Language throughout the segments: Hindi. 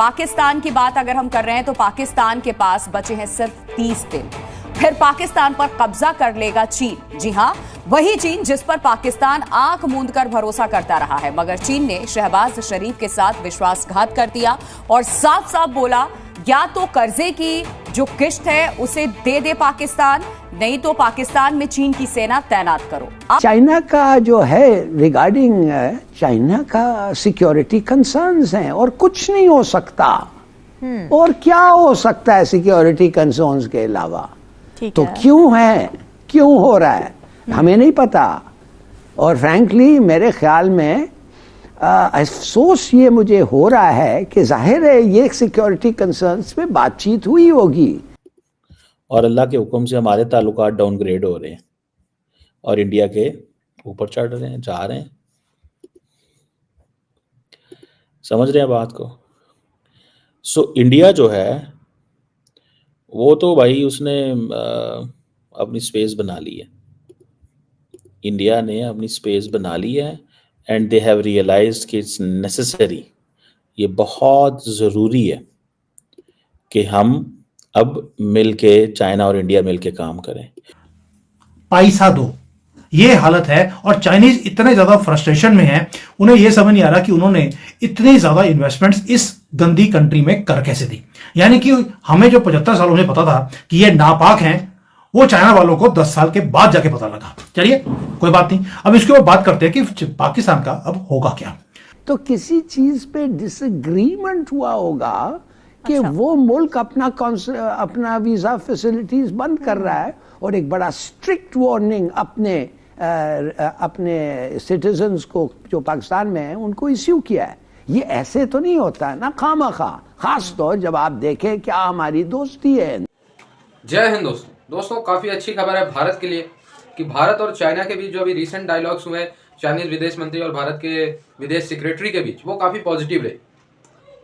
पाकिस्तान की बात अगर हम कर रहे हैं तो पाकिस्तान के पास बचे हैं सिर्फ 30 दिन, फिर पाकिस्तान पर कब्जा कर लेगा चीन। जी हां, वही चीन जिस पर पाकिस्तान आंख मूंद कर भरोसा करता रहा है, मगर चीन ने शहबाज शरीफ के साथ विश्वासघात कर दिया और साफ साफ बोला, या तो कर्जे की जो किश्त है उसे दे दे पाकिस्तान, नहीं तो पाकिस्तान में चीन की सेना तैनात करो। चाइना का जो है रिगार्डिंग चाइना का सिक्योरिटी कंसर्न्स हैं और कुछ नहीं हो सकता। और क्या हो सकता है सिक्योरिटी कंसर्न्स के अलावा? तो क्यों है, क्यों हो रहा है हमें नहीं पता। और फ्रैंकली मेरे ख्याल में अफसोस ये मुझे हो रहा है कि जाहिर है ये सिक्योरिटी कंसर्न्स पे बातचीत हुई होगी और अल्लाह के हुक्म से हमारे ताल्लुकात डाउनग्रेड हो रहे हैं और इंडिया के ऊपर चढ़ रहे हैं, जा रहे हैं। समझ रहे हैं बात को? सो इंडिया जो है वो तो भाई उसने अपनी स्पेस बना ली है। इंडिया ने अपनी स्पेस बना ली है एंड दे हैव रियलाइज्ड कि इट्स नेसेसरी, ये बहुत ज़रूरी है कि हम अब मिलके, चाइना और इंडिया मिलके काम करें। पैसा दो, ये हालत है। और चाइनीज इतने ज्यादा फ्रस्ट्रेशन में हैं, उन्हें यह समझ नहीं आ रहा कि उन्होंने इतनी ज्यादा इन्वेस्टमेंट्स इस गंदी कंट्री में कर कैसे दी। यानी कि हमें जो 75 सालों में पता था कि ये नापाक हैं, वो चाइना वालों को 10 साल के बाद जाके पता लगा। चलिए कोई बात नहीं, अब इसके ऊपर बात करते हैं कि पाकिस्तान का अब होगा क्या। तो किसी चीज पे डिसएग्रीमेंट हुआ होगा कि वो मुल्क अपना वीजा फैसिलिटीज बंद कर रहा है और एक बड़ा स्ट्रिक्ट वार्निंग अपने सिटीजन्स को जो पाकिस्तान में हैं उनको इश्यू किया है। ये ऐसे तो नहीं होता ना, खामखा, खास तौर जब आप देखें क्या हमारी दोस्ती है। जय हिंद दोस्तों, काफ़ी अच्छी खबर है भारत के लिए कि भारत और चाइना के बीच जो अभी रिसेंट डायलॉग्स हुए चाइनीज विदेश मंत्री और भारत के विदेश सेक्रेटरी के बीच, वो काफ़ी पॉजिटिव रहे।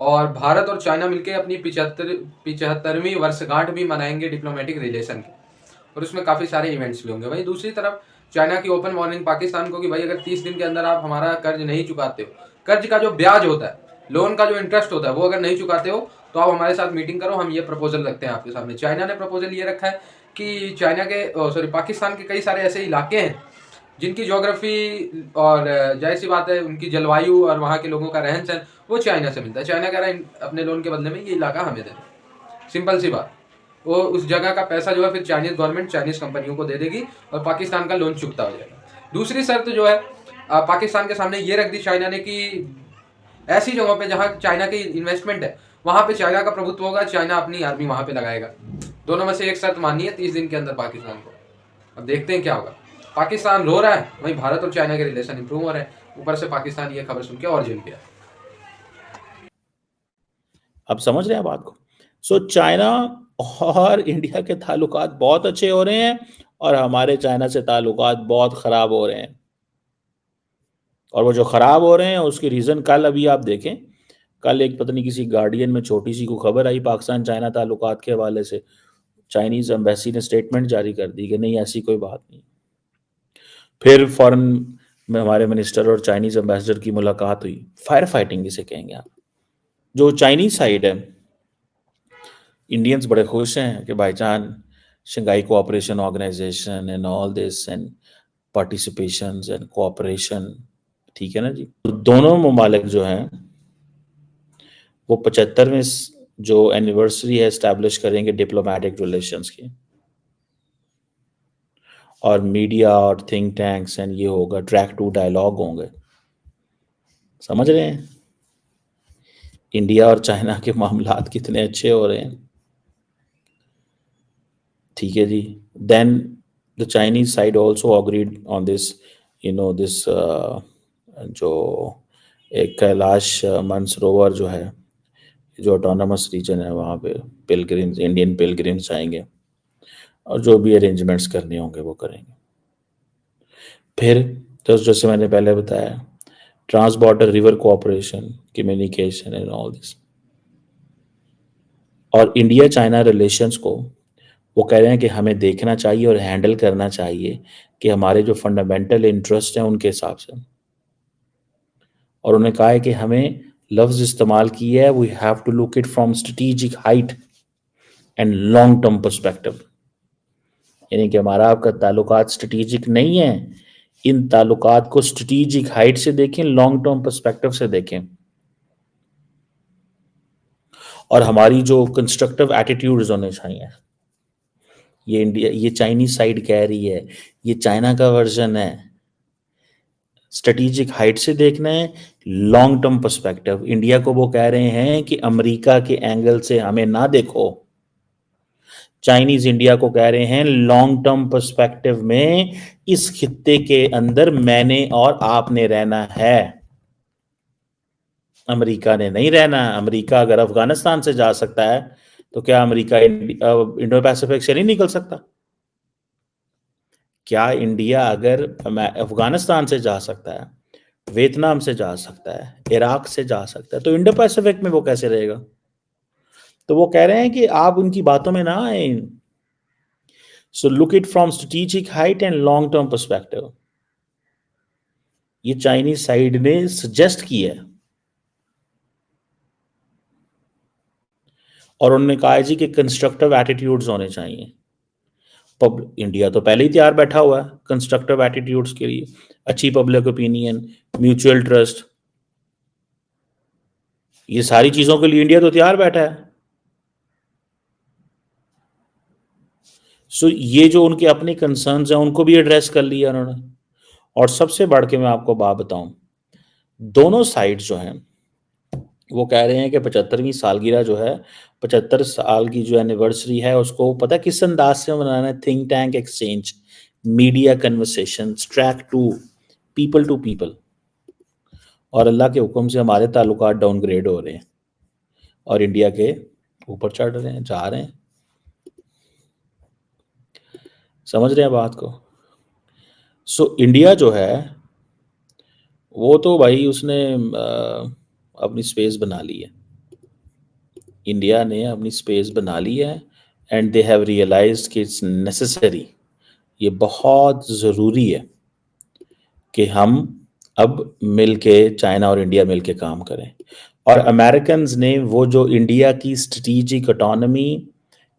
और भारत और चाइना मिलकर अपनी 75वीं वर्षगांठ भी मनाएंगे डिप्लोमेटिक रिलेशन की, और उसमें काफ़ी सारे इवेंट्स भी होंगे। वहीं दूसरी तरफ चाइना की ओपन वार्निंग पाकिस्तान को कि भाई अगर 30 दिन के अंदर आप हमारा कर्ज नहीं चुकाते हो, कर्ज का जो ब्याज होता है, लोन का जो इंटरेस्ट होता है, वो अगर नहीं चुकाते हो तो आप हमारे साथ मीटिंग करो, हम ये प्रपोजल रखते हैं आपके सामने। चाइना ने प्रपोजल ये रखा है कि पाकिस्तान के कई सारे ऐसे इलाके हैं जिनकी ज्योग्राफी और जाहिर सी बात है उनकी जलवायु और वहाँ के लोगों का रहन सहन वो चाइना से मिलता है। चाइना कह रहा है अपने लोन के बदले में ये इलाका हमें दे दो। सिंपल सी बात, वो उस जगह का पैसा जो है फिर चाइनीज गवर्नमेंट चाइनीज कंपनियों को दे देगी और पाकिस्तान का लोन चुकता हो जाएगा। दूसरी शर्त जो है पाकिस्तान के सामने ये रख दी चाइना ने कि ऐसी जगहों पे जहाँ चाइना की इन्वेस्टमेंट है वहाँ पे चाइना का प्रभुत्व होगा, चाइना अपनी आर्मी वहाँ पे लगाएगा। दोनों में से एक शर्त माननी है 30 दिन के अंदर पाकिस्तान को। अब देखते हैं क्या होगा। पाकिस्तान रो रहा है, वहीं भारत और चाइना के रिलेशन इंप्रूव हो रहे हैं। ऊपर से पाकिस्तान ये खबर सुन के और जल गया। अब समझ रहे हैं बात को? सो चाइना और इंडिया के ताल्लुकात बहुत अच्छे हो रहे हैं और हमारे चाइना से ताल्लुकात बहुत खराब हो रहे हैं। और वो जो खराब हो रहे हैं उसकी रीजन कल अभी आप देखें, कल एक पता नहीं किसी गार्डियन में छोटी सी को खबर आई पाकिस्तान चाइना ताल्लुकात के हवाले से, चाइनीज एम्बेसी ने स्टेटमेंट जारी कर दी कि नहीं ऐसी कोई बात नहीं। फिर फॉरेन में हमारे मिनिस्टर और चाइनीज एम्बेसडर की मुलाकात हुई। फायर फाइटिंग इसे कहेंगे आप। जो चाइनीज साइड है, इंडियंस बड़े खुश हैं कि भाईजान Shanghai cooperation organisation and all this and participation and cooperation, ठीक है ना जी। तो दोनों ममालिक जो हैं वो 75वें जो एनिवर्सरी है एस्टैब्लिश करेंगे डिप्लोमेटिक रिलेशंस की, और मीडिया और थिंक टैंक्स एंड ये होगा, ट्रैक 2 डायलॉग होंगे। समझ रहे हैं इंडिया और चाइना के मामलात कितने अच्छे हो रहे हैं, ठीक है जी। Then the Chinese side also agreed on this, you know this जो एक कैलाश मानसरोवर जो है, जो ऑटोनमस रीजन है, वहाँ पे पिलग्रिम्स, इंडियन पिलग्रिम्स आएंगे और जो भी अरेंजमेंट्स करने होंगे वो करेंगे। फिर तो जैसे मैंने पहले बताया, trans border river cooperation, communication and all this. और इंडिया चाइना रिलेशंस को वो कह रहे हैं कि हमें देखना चाहिए और हैंडल करना चाहिए कि हमारे जो फंडामेंटल इंटरेस्ट हैं उनके हिसाब से। और उन्होंने कहा है कि हमें लफ्ज इस्तेमाल किया है, we have to look it from strategic height and long term perspective. यानी कि हमारा आपका ताल्लुकात स्ट्रेटेजिक नहीं है, इन ताल्लुकात को स्ट्रेटेजिक हाइट से देखें, लॉन्ग टर्म पर्सपेक्टिव से देखें। और हमारी जो कंस्ट्रक्टिव एटीट्यूड्स होने चाहिए, ये इंडिया, ये चाइनीज साइड कह रही है, ये चाइना का वर्जन है। स्ट्रेटेजिक हाइट से देखना है, लॉन्ग टर्म पर्सपेक्टिव। इंडिया को वो कह रहे हैं कि अमेरिका के एंगल से हमें ना देखो। चाइनीज इंडिया को कह रहे हैं लॉन्ग टर्म पर्सपेक्टिव में इस खित्ते के अंदर मैंने और आपने रहना है, अमेरिका ने नहीं रहना। अमेरिका अगर अफगानिस्तान से जा सकता है तो क्या अमेरिका इंडो पैसिफिक से नहीं निकल सकता? क्या इंडिया अगर अफगानिस्तान से जा सकता है, वियतनाम से जा सकता है, इराक से जा सकता है, तो इंडो पैसिफिक में वो कैसे रहेगा? तो वो कह रहे हैं कि आप उनकी बातों में ना आए। So look it from strategic height and long term perspective. ये चाइनीज साइड ने सजेस्ट किया है और उन्होंने कहा है जी कि कंस्ट्रक्टिव एटीट्यूड्स होने चाहिए। इंडिया तो पहले ही तैयार बैठा हुआ है कंस्ट्रक्टिव एटीट्यूड्स के लिए, अच्छी पब्लिक ओपिनियन, म्यूचुअल ट्रस्ट, ये सारी चीजों के लिए इंडिया तो तैयार बैठा है। सो ये जो उनके अपने कंसर्न्स हैं उनको भी एड्रेस कर लिया उन्होंने। और सबसे बढ़ के मैं आपको बात बताऊं, दोनों साइड जो हैं वो कह रहे हैं कि 75वीं सालगिरह जो है, 75 साल की जो एनिवर्सरी है, उसको पता किस अंदाज से मनाना है? Think tank exchange, media conversation, track two people. और अल्लाह के हुक्म से हमारे ताल्लुकात डाउनग्रेड हो रहे हैं और इंडिया के ऊपर चढ़ रहे हैं, जा रहे हैं। समझ रहे हैं बात को? सो इंडिया जो है वो तो भाई उसने अपनी स्पेस बना ली है। इंडिया ने अपनी स्पेस बना ली है एंड दे हैव रियलाइज्ड कि इट्स नेसेसरी, ये बहुत ज़रूरी है कि हम अब मिल के, चाइना और इंडिया मिल के काम करें। और अमेरिकन्स ने वो जो इंडिया की स्ट्रेटेजिक ऑटोनमी,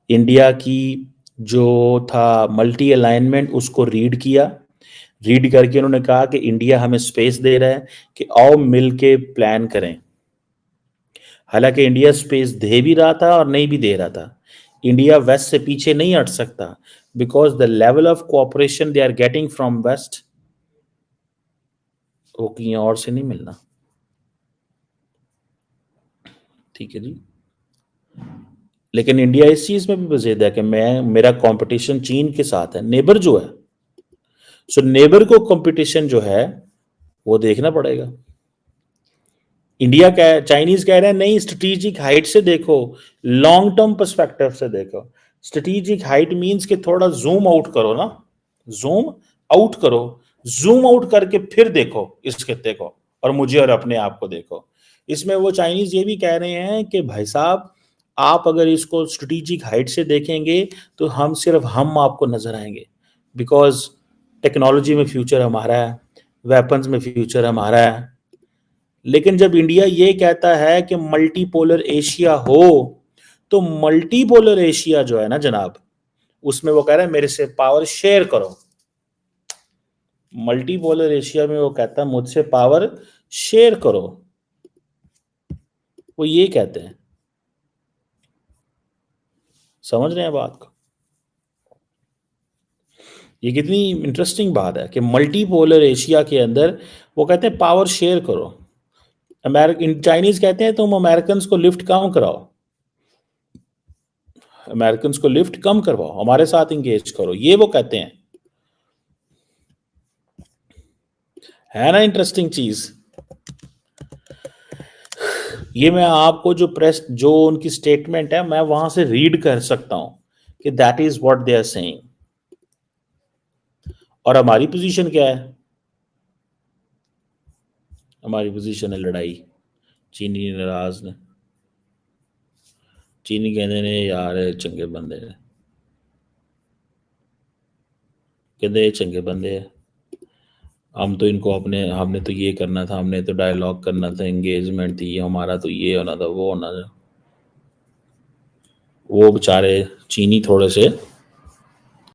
इंडिया की जो था मल्टी अलाइनमेंट, उसको रीड किया। रीड करके उन्होंने कहा कि इंडिया हमें स्पेस दे रहा है कि आओ मिल के प्लान करें। हालांकि इंडिया स्पेस दे भी रहा था और नहीं भी दे रहा था। इंडिया वेस्ट से पीछे नहीं हट सकता because the level of cooperation they are getting from west वो कहीं और से नहीं मिलना। ठीक है जी। लेकिन इंडिया इस चीज में भी बज़ेद है कि मेरा कंपटीशन चीन के साथ है, नेबर जो है। सो नेबर को कंपटीशन जो है वो देखना पड़ेगा। इंडिया चाइनीज कह रहे हैं नहीं, स्ट्रेटेजिक हाइट से देखो, लॉन्ग टर्म पर्सपेक्टिव से देखो। स्ट्रेटेजिक हाइट मींस कि थोड़ा जूम आउट करो ना, जूम आउट करो, जूम आउट करके फिर देखो इस खित्ते को और मुझे और अपने आप को देखो। इसमें वो चाइनीज ये भी कह रहे हैं कि भाई साहब, आप अगर इसको स्ट्रेटेजिक हाइट से देखेंगे तो हम सिर्फ हम आपको नजर आएंगे, बिकॉज टेक्नोलॉजी में फ्यूचर हमारा है, वेपन्स में फ्यूचर हमारा है। लेकिन जब इंडिया ये कहता है कि मल्टीपोलर एशिया हो, तो मल्टीपोलर एशिया जो है ना जनाब, उसमें वो कह रहा है मेरे से पावर शेयर करो। मल्टीपोलर एशिया में वो कहता है मुझसे पावर शेयर करो, वो ये कहते हैं। समझ रहे हैं बात को? ये कितनी इंटरेस्टिंग बात है कि मल्टीपोलर एशिया के अंदर वो कहते हैं पावर शेयर करो। चाइनीज कहते हैं तुम अमेरिकन को लिफ्ट कम कराओ, अमेरिकन को लिफ्ट कम करवाओ, हमारे साथ इंगेज करो, ये वो कहते हैं। है ना इंटरेस्टिंग चीज? ये मैं आपको जो प्रेस, जो उनकी स्टेटमेंट है, मैं वहां से रीड कर सकता हूं कि that is what they are saying. और हमारी पोजीशन क्या है? हमारी पोजीशन है लड़ाई। चीनी नाराज ने, चीनी कहते ने यार चंगे बंदे ने, कहते चंगे बंदे है, हम तो इनको हमने तो ये करना था, हमने तो डायलॉग करना था, एंगेजमेंट थी हमारा, तो ये होना था, वो होना था। वो बेचारे चीनी थोड़े से